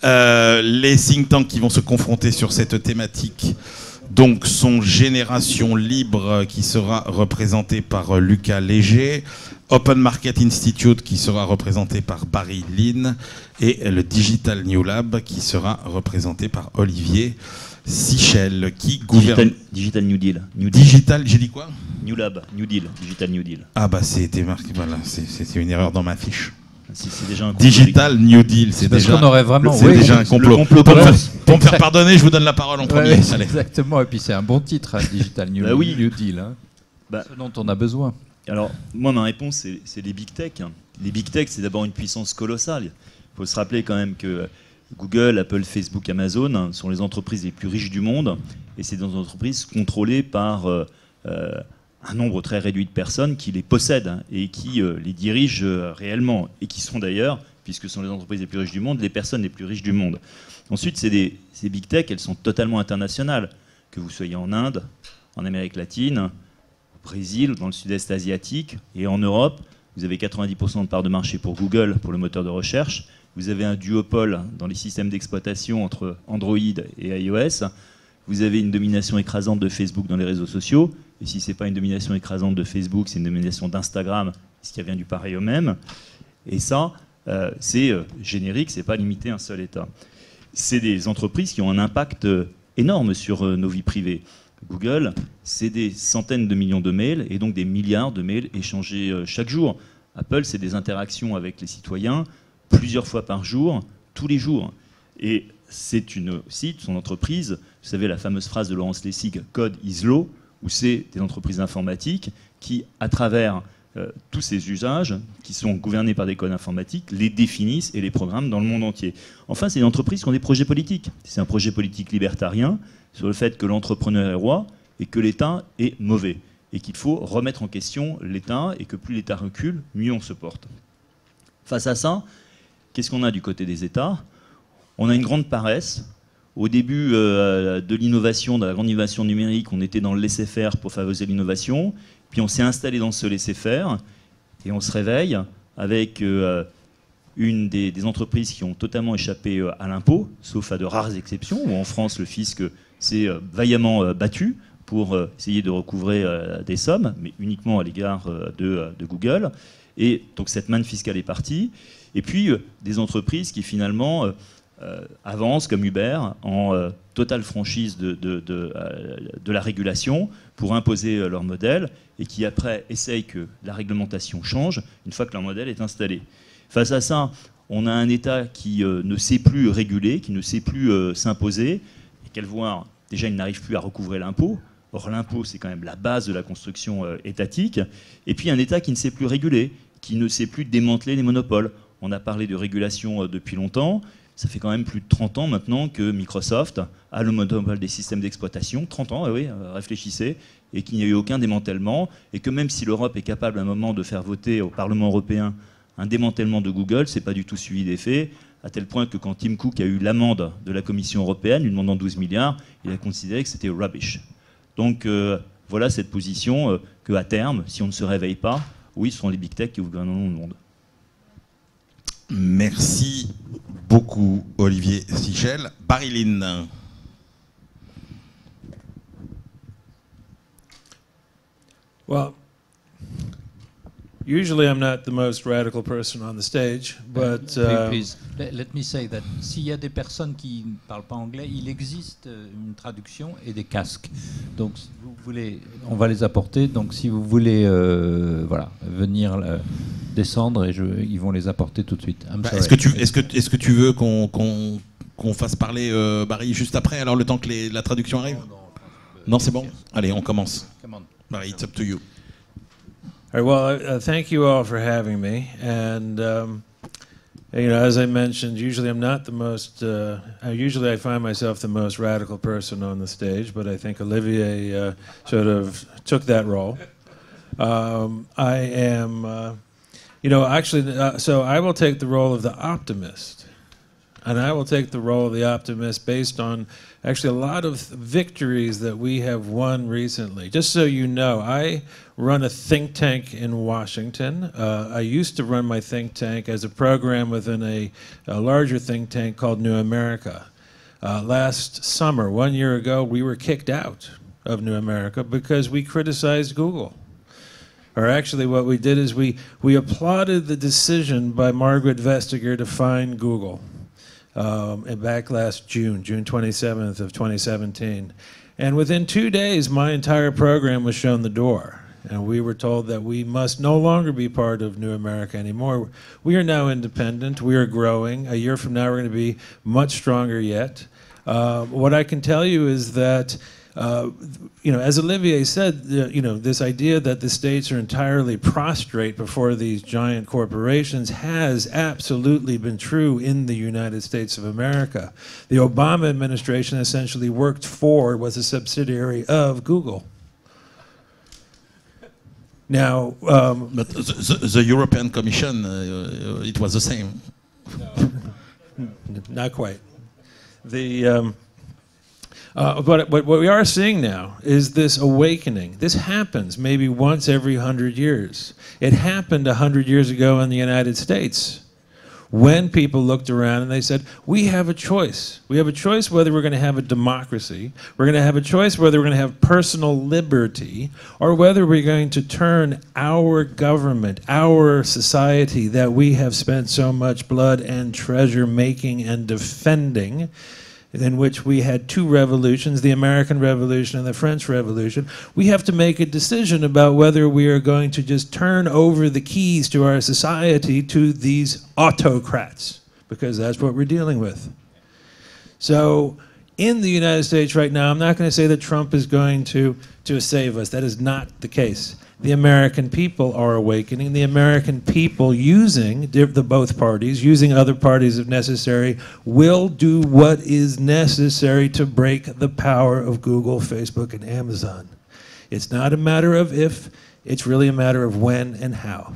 Les think tanks qui vont se confronter sur cette thématique donc sont Génération Libre qui sera représenté par Lucas Léger, Open Market Institute qui sera représenté par Barry Lin et le Digital New Lab qui sera représenté par Olivier Sichel qui gouverne... Digital New Deal. Digital, j'ai dit quoi? New Lab, New Deal, Digital New Deal. Ah bah c'était marqué, voilà, c'est une erreur dans ma fiche. C'est déjà un Digital New Deal, c'est déjà, aurait vraiment, déjà un complot. Pour me faire pardonner, je vous donne la parole en premier. Ouais, exactement, et puis c'est un bon titre, hein, Digital New, New Deal, hein. Ce dont on a besoin. Alors, moi, ma réponse, c'est les big tech. Les big tech, c'est d'abord une puissance colossale. Il faut se rappeler quand même que Google, Apple, Facebook, Amazon sont les entreprises les plus riches du monde, et c'est des entreprises contrôlées par un nombre très réduit de personnes qui les possèdent et qui les dirigent réellement, et qui sont d'ailleurs, puisque ce sont les entreprises les plus riches du monde, les personnes les plus riches du monde. Ensuite, ces big tech, elles sont totalement internationales. Que vous soyez en Inde, en Amérique latine, au Brésil, dans le sud-est asiatique et en Europe, vous avez 90% de part de marché pour Google, pour le moteur de recherche. Vous avez un duopole dans les systèmes d'exploitation entre Android et iOS. Vous avez une domination écrasante de Facebook dans les réseaux sociaux. Et si ce n'est pas une domination écrasante de Facebook, c'est une domination d'Instagram, ce qui vient du pareil au même. Et ça, c'est générique, ce n'est pas limité à un seul État. C'est des entreprises qui ont un impact énorme sur nos vies privées. Google, c'est des centaines de millions de mails et donc des milliards de mails échangés chaque jour. Apple, c'est des interactions avec les citoyens plusieurs fois par jour, tous les jours. Et c'est aussi son entreprise, vous savez la fameuse phrase de Laurence Lessig, « Code is law », où c'est des entreprises informatiques qui, à travers tous ces usages, qui sont gouvernés par des codes informatiques, les définissent et les programment dans le monde entier. Enfin, c'est des entreprises qui ont des projets politiques. C'est un projet politique libertarien sur le fait que l'entrepreneur est roi et que l'État est mauvais. Et qu'il faut remettre en question l'État et que plus l'État recule, mieux on se porte. Face à ça, qu'est-ce qu'on a du côté des États? On a une grande paresse. Au début de l'innovation, de la grande innovation numérique, on était dans le laisser-faire pour favoriser l'innovation. Puis on s'est installé dans ce laisser-faire et on se réveille avec une des entreprises qui ont totalement échappé à l'impôt, sauf à de rares exceptions, où en France le fisc s'est vaillamment battu pour essayer de recouvrer des sommes, mais uniquement à l'égard de Google. Et donc cette manne fiscale est partie. Et puis des entreprises qui finalement avancent comme Uber en totale franchise de la régulation pour imposer leur modèle et qui après essayent que la réglementation change une fois que leur modèle est installé. Face à ça, on a un État qui ne sait plus réguler, qui ne sait plus s'imposer, et qu'elle voit, déjà il n'arrive plus à recouvrer l'impôt. Or l'impôt c'est quand même la base de la construction étatique. Et puis un État qui ne sait plus réguler, qui ne sait plus démanteler les monopoles. On a parlé de régulation depuis longtemps. Ça fait quand même plus de 30 ans maintenant que Microsoft a le monopole des systèmes d'exploitation. 30 ans, oui, réfléchissez. Et qu'il n'y a eu aucun démantèlement. Et que même si l'Europe est capable à un moment de faire voter au Parlement européen un démantèlement de Google, ce n'est pas du tout suivi des faits. À tel point que quand Tim Cook a eu l'amende de la Commission européenne, lui demandant 12 milliards, il a considéré que c'était rubbish. Donc voilà cette position qu'à terme, si on ne se réveille pas, oui, ce sont les big tech qui gouverneront le monde. Merci beaucoup, Olivier Sichel. Barry Lin. Well, usually I'm not the most radical person on the stage, but... Please, let me say that s'il y a des personnes qui ne parlent pas anglais, il existe une traduction et des casques. Donc, si vous voulez, on va les apporter. Donc, si vous voulez voilà, venir descendre, et ils vont les apporter tout de suite. Est-ce que tu veux qu'on fasse parler Barry juste après, alors le temps que la traduction arrive? Non, c'est bon. Allez, on commence. Barry, it's up to you. All right, well, thank you all for having me. And, you know, as I mentioned, usually I'm not the most, usually I find myself the most radical person on the stage, but I think Olivier sort of took that role. I am, you know, actually, so I will take the role of the optimist. And I will take the role of the optimist based on actually a lot of victories that we have won recently. Just so you know, I run a think tank in Washington. I used to run my think tank as a program within a larger think tank called New America. Last summer, 1 year ago, we were kicked out of New America because we criticized Google. Or actually what we did is we applauded the decision by Margaret Vestager to find Google. Back last June 27th of 2017. And within 2 days, my entire program was shown the door. And we were told that we must no longer be part of New America anymore. We are now independent. We are growing. A year from now, we're going to be much stronger yet. What I can tell you is that as Olivier said, this idea that the states are entirely prostrate before these giant corporations has absolutely been true in the United States of America. The Obama administration essentially was a subsidiary of Google. Now, but the European Commission, it was the same. No, not quite. But what we are seeing now is this awakening. This happens maybe once every 100 years. It happened 100 years ago in the United States when people looked around and they said, we have a choice. We have a choice whether we're going to have a democracy, we're going to have a choice whether we're going to have personal liberty, or whether we're going to turn our government, our society that we have spent so much blood and treasure making and defending, in which we had two revolutions, the American Revolution and the French Revolution. We have to make a decision about whether we are going to just turn over the keys to our society to these autocrats, because that's what we're dealing with. So in the United States right now, I'm not going to say that Trump is going to save us. That is not the case. The American people are awakening. The American people, using both parties, using other parties if necessary, will do what is necessary to break the power of Google, Facebook, and Amazon. It's not a matter of if, it's really a matter of when and how.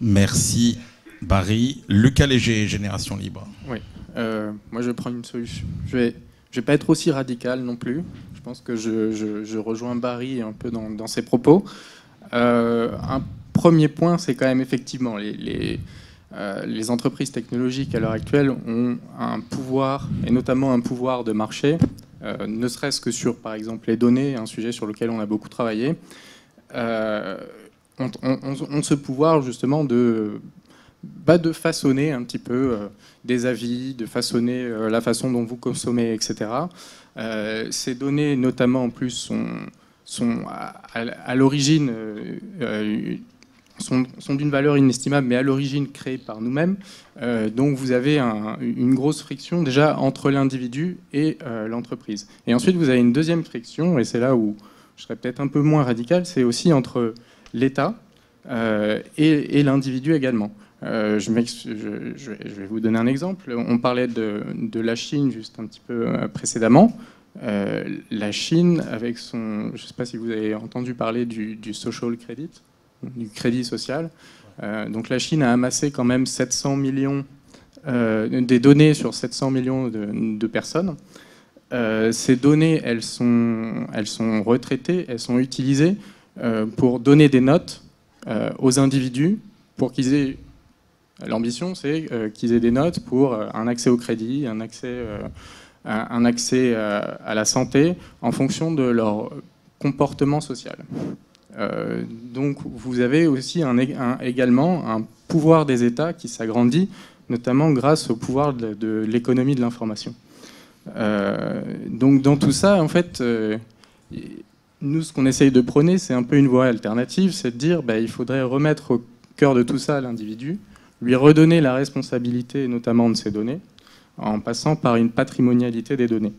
Merci Barry. Lucas Léger, Génération Libre. Oui, moi je vais prendre une solution. Je vais pas être aussi radical non plus. Je pense que je rejoins Barry un peu dans ses propos. Un premier point, c'est quand même effectivement les entreprises technologiques à l'heure actuelle ont un pouvoir, et notamment un pouvoir de marché, ne serait-ce que sur, par exemple, les données, un sujet sur lequel on a beaucoup travaillé. Ont ce pouvoir justement de façonner un petit peu des avis, de façonner la façon dont vous consommez, etc. Ces données, notamment en plus, sont à l'origine sont d'une valeur inestimable, mais à l'origine créées par nous-mêmes. Donc vous avez une grosse friction déjà entre l'individu et l'entreprise. Et ensuite vous avez une deuxième friction, et c'est là où je serais peut-être un peu moins radical, c'est aussi entre l'État et l'individu également. Je vais vous donner un exemple. On parlait de la Chine juste un petit peu précédemment. La Chine, avec son... Je ne sais pas si vous avez entendu parler du social credit, du crédit social. Donc la Chine a amassé quand même 700 millions, des données sur 700 millions de personnes. Ces données, elles sont retraitées, elles sont utilisées pour donner des notes aux individus pour qu'ils aient... L'ambition, c'est qu'ils aient des notes pour un accès au crédit, un accès à la santé, en fonction de leur comportement social. Donc vous avez aussi également un pouvoir des États qui s'agrandit, notamment grâce au pouvoir de l'économie de l'information. Donc dans tout ça, en fait, nous, ce qu'on essaye de prôner, c'est un peu une voie alternative, c'est de dire il faudrait remettre au cœur de tout ça l'individu, lui redonner la responsabilité notamment de ces données, en passant par une patrimonialité des données.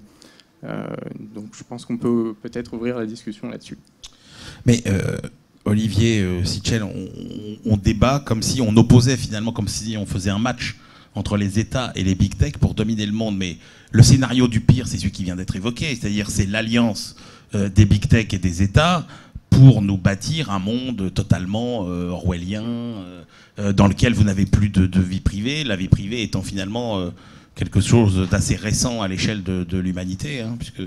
Donc je pense qu'on peut peut-être ouvrir la discussion là-dessus. Mais Olivier Sichel, on débat comme si on opposait finalement, comme si on faisait un match entre les États et les big tech pour dominer le monde. Mais le scénario du pire, c'est celui qui vient d'être évoqué, c'est-à-dire c'est l'alliance des big tech et des États pour nous bâtir un monde totalement orwellien, dans lequel vous n'avez plus de vie privée, la vie privée étant finalement quelque chose d'assez récent à l'échelle de l'humanité, hein, puisque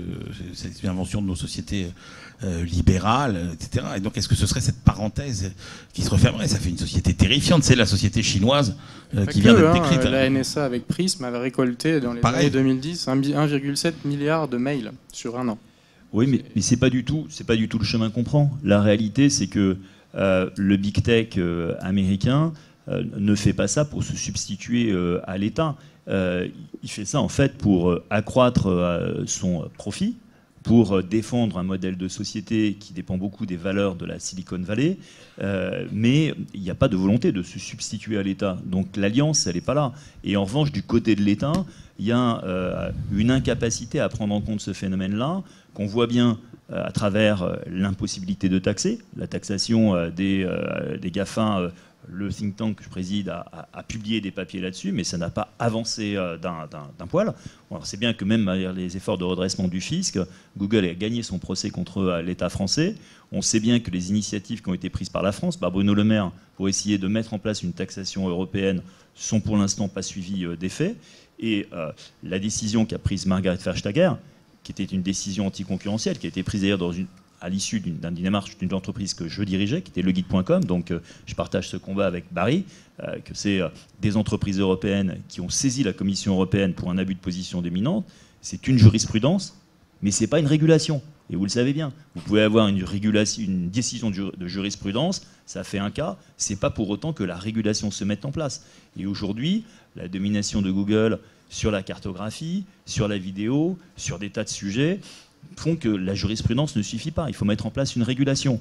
c'est une invention de nos sociétés libérales, etc. Et donc, est-ce que ce serait cette parenthèse qui se refermerait? Ça fait une société terrifiante, c'est la société chinoise qui vient d'être décrite. La NSA avec Prism avait récolté dans les années 2010 1,7 milliard de mails sur un an. Oui, mais c'est pas du tout le chemin qu'on prend. La réalité, c'est que le big tech américain ne fait pas ça pour se substituer à l'État. Il fait ça en fait pour accroître son profit, pour défendre un modèle de société qui dépend beaucoup des valeurs de la Silicon Valley, mais il n'y a pas de volonté de se substituer à l'État. Donc l'alliance, elle n'est pas là. Et en revanche, du côté de l'État, il y a une incapacité à prendre en compte ce phénomène-là, qu'on voit bien à travers l'impossibilité de taxer, la taxation des GAFA. Le think tank que je préside a publié des papiers là-dessus, mais ça n'a pas avancé d'un poil. Bon, c'est bien que même malgré les efforts de redressement du fisc, Google a gagné son procès contre l'État français. On sait bien que les initiatives qui ont été prises par la France, par Bruno Le Maire, pour essayer de mettre en place une taxation européenne, sont pour l'instant pas suivies d'effet. Et la décision qu'a prise Margaret Vestager, qui était une décision anticoncurrentielle, qui a été prise d'ailleurs à l'issue d'une démarche d'une entreprise que je dirigeais, qui était leguide.com. Donc je partage ce combat avec Barry, que c'est des entreprises européennes qui ont saisi la Commission européenne pour un abus de position dominante. C'est une jurisprudence, mais ce n'est pas une régulation. Et vous le savez bien, vous pouvez avoir une décision de jurisprudence, ça fait un cas, c'est pas pour autant que la régulation se mette en place. Et aujourd'hui, la domination de Google sur la cartographie, sur la vidéo, sur des tas de sujets, font que la jurisprudence ne suffit pas. Il faut mettre en place une régulation.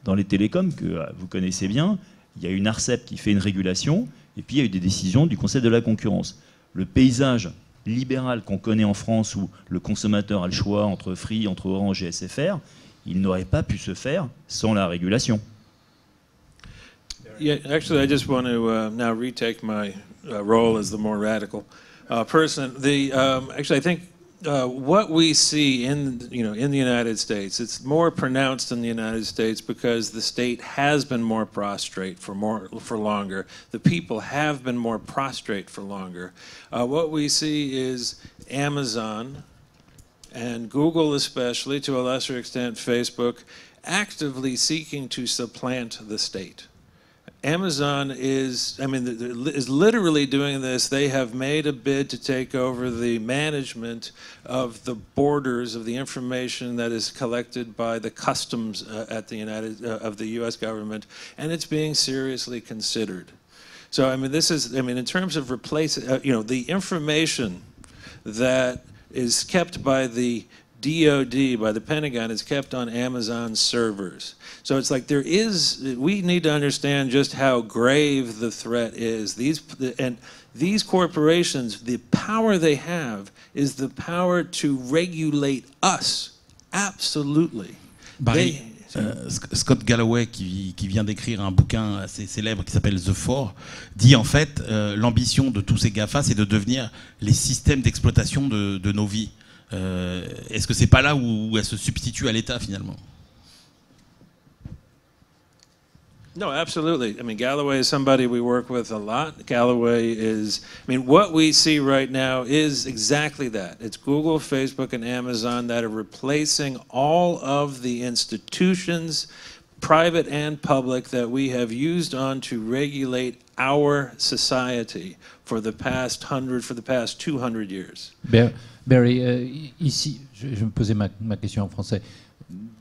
Dans les télécoms, que vous connaissez bien, il y a une ARCEP qui fait une régulation, et puis il y a eu des décisions du Conseil de la concurrence. Le paysage libéral qu'on connaît en France, où le consommateur a le choix entre Free, entre Orange et SFR, il n'aurait pas pu se faire sans la régulation. Yeah, actually, I just want to now retake my role as the more radical person. Actually, I think what we see in the United States, it's more pronounced in the United States because the state has been more prostrate for longer. The people have been more prostrate for longer. What we see is Amazon and Google, especially to a lesser extent Facebook, actively seeking to supplant the state. Amazon is literally doing this. They have made a bid to take over the management of the borders of the information that is collected by the customs at of the U.S. government, and it's being seriously considered. So, in terms of replacing, the information that is kept by the DOD, by the Pentagon, is kept on Amazon servers. So it's like we need to understand just how grave the threat is. These corporations, the power they have is the power to regulate us. Absolutely. Scott Galloway, qui vient d'écrire un bouquin assez célèbre qui s'appelle The Four, dit en fait l'ambition de tous ces GAFA, c'est de devenir les systèmes d'exploitation de nos vies. Est-ce que c'est pas là où elle se substitue à l'État finalement? No, absolutely. Galloway is somebody we work with a lot. Galloway is, what we see right now is exactly that. It's Google, Facebook, and Amazon that are replacing all of the institutions, private and public, that we have used on to regulate our society for the past 200 years. Barry, ici, je me posais ma question en français.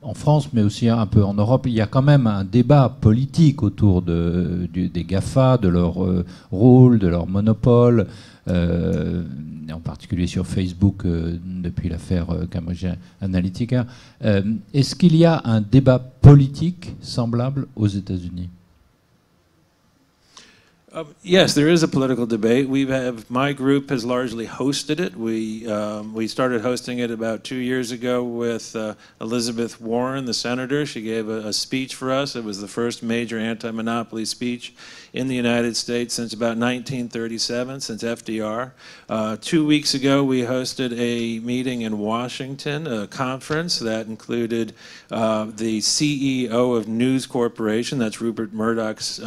En France, mais aussi un peu en Europe, il y a quand même un débat politique autour des GAFA, de leur rôle, de leur monopole, en particulier sur Facebook depuis l'affaire Cambridge Analytica. Est-ce qu'il y a un débat politique semblable aux États-Unis? Yes, there is a political debate. My group has largely hosted it. We started hosting it about 2 years ago with Elizabeth Warren, the senator. She gave a speech for us. It was the first major anti-monopoly speech in the United States since about 1937, since FDR. 2 weeks ago, we hosted a meeting in Washington, a conference that included the CEO of News Corporation, that's Rupert Murdoch's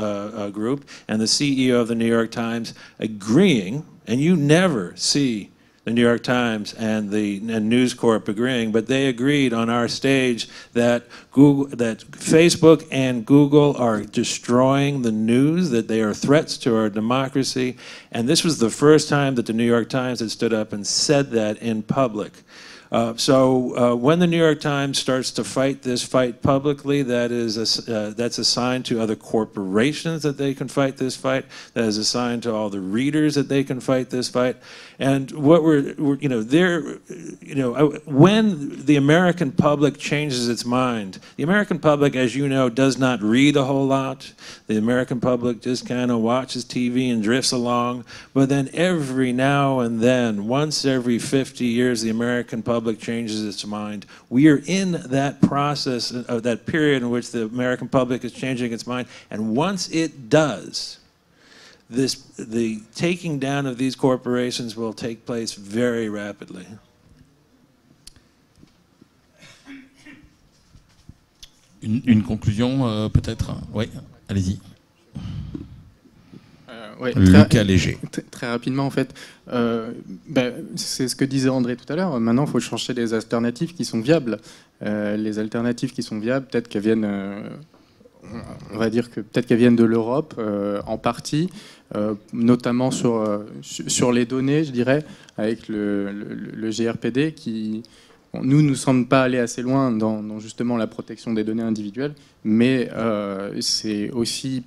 group, and the CEO of the New York Times agreeing, and you never see the New York Times and News Corp agreeing, but they agreed on our stage that Facebook and Google are destroying the news, that they are threats to our democracy, and this was the first time that the New York Times had stood up and said that in public. When the New York Times starts to fight this fight publicly, that's a sign to other corporations that they can fight this fight. That is a sign to all the readers that they can fight this fight. And what when the American public changes its mind, the American public, as you know, does not read a whole lot. The American public just kind of watches TV and drifts along. But then every now and then, once every 50 years, the American public changes its mind. We are in that process of that period in which the American public is changing its mind. And once it does, the taking down of these corporations will take place very rapidly. Une conclusion peut-être? Oui, allez-y. Ouais, Lucas Léger. Très rapidement, en fait, c'est ce que disait André tout à l'heure. Maintenant, il faut chercher des alternatives qui sont viables. Les alternatives qui sont viables, peut-être qu'elles viennent, on va dire que peut-être qu'elles viennent de l'Europe en partie, notamment sur les données, je dirais, avec le GRPD qui... Bon, nous ne sommes pas allés assez loin dans justement la protection des données individuelles, mais c'est aussi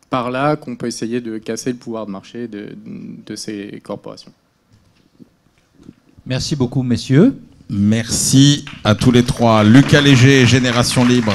par là qu'on peut essayer de casser le pouvoir de marché de ces corporations. Merci beaucoup, messieurs. Merci à tous les trois. Lucas Léger, Génération Libre.